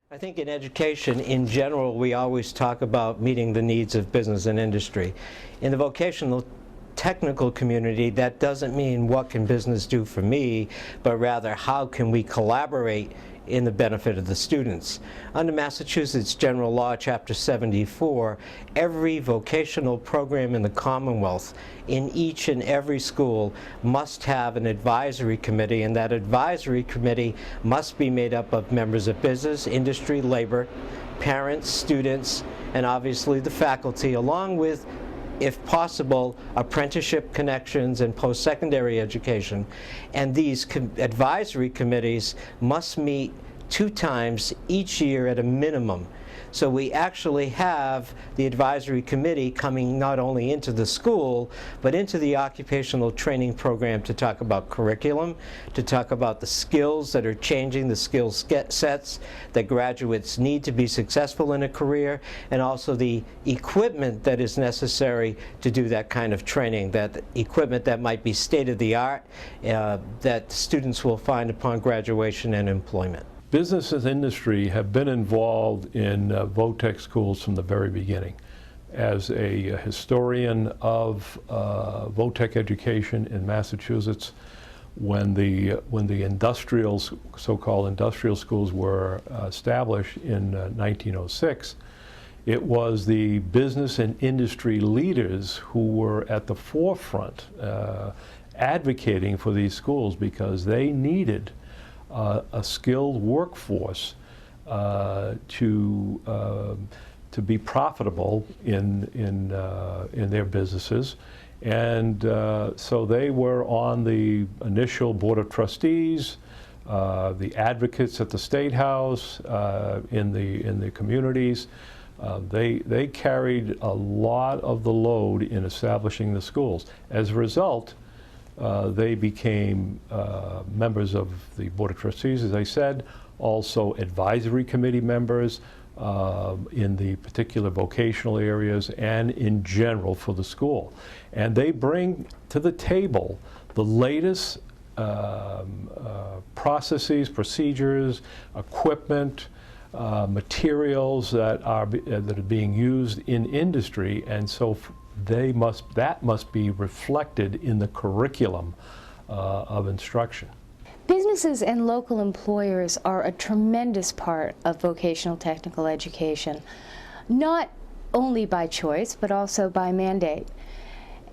I think in education, in general, we always talk about meeting the needs of business and industry. In the vocational technical community, that doesn't mean what can business do for me, but rather how can we collaborate in the benefit of the students. Under Massachusetts General Law, Chapter 74, every vocational program in the Commonwealth in each and every school must have an advisory committee, and that advisory committee must be made up of members of business, industry, labor, parents, students, and obviously the faculty, along with, if possible, apprenticeship connections and post-secondary education. And these advisory committees must meet 2 times each year at a minimum. So we actually have the advisory committee coming not only into the school, but into the occupational training program to talk about curriculum, to talk about the skills that are changing, the skill sets that graduates need to be successful in a career, and also the equipment that is necessary to do that kind of training, that equipment that might be state-of-the-art, that students will find upon graduation and employment. Business and industry have been involved in voc-tech schools from the very beginning. As a historian of voc-tech education in Massachusetts, when the industrial, so-called industrial schools were established in 1906, it was the business and industry leaders who were at the forefront advocating for these schools because they needed a skilled workforce to be profitable in their businesses, and so they were on the initial board of trustees, the advocates at the State House, in the communities. They carried a lot of the load in establishing the schools. As a result, they became members of the Board of Trustees, as I said, also advisory committee members in the particular vocational areas and in general for the school. And they bring to the table the latest processes, procedures, equipment, materials that are being used in industry, and so that must be reflected in the curriculum of instruction. Businesses and local employers are a tremendous part of vocational technical education, not only by choice, but also by mandate.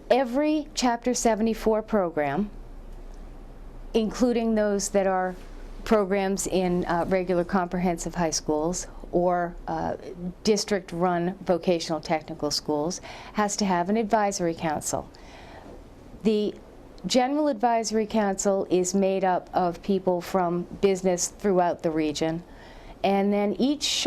Every Chapter 74 program, including those that are programs in regular comprehensive high schools or district-run vocational technical schools, has to have an advisory council. The General Advisory Council is made up of people from business throughout the region, and then each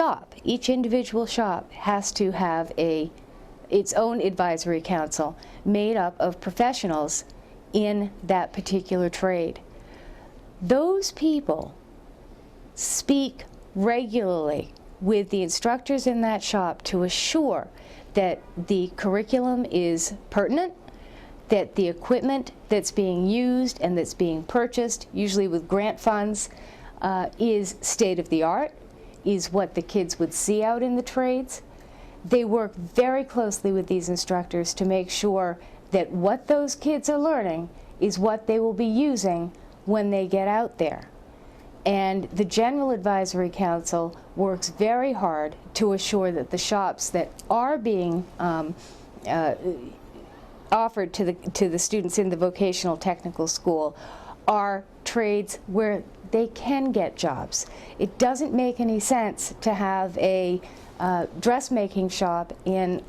individual shop has to have its own advisory council made up of professionals in that particular trade. Those people speak regularly with the instructors in that shop to assure that the curriculum is pertinent, that the equipment that's being used and that's being purchased, usually with grant funds, is state-of-the-art, is what the kids would see out in the trades. They work very closely with these instructors to make sure that what those kids are learning is what they will be using when they get out there. And the General Advisory Council works very hard to assure that the shops that are being offered to the students in the vocational technical school are trades where they can get jobs. It doesn't make any sense to have a dressmaking shop in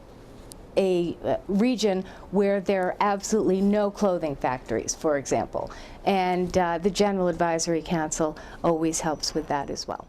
a region where there are absolutely no clothing factories, for example. And the General Advisory Council always helps with that as well.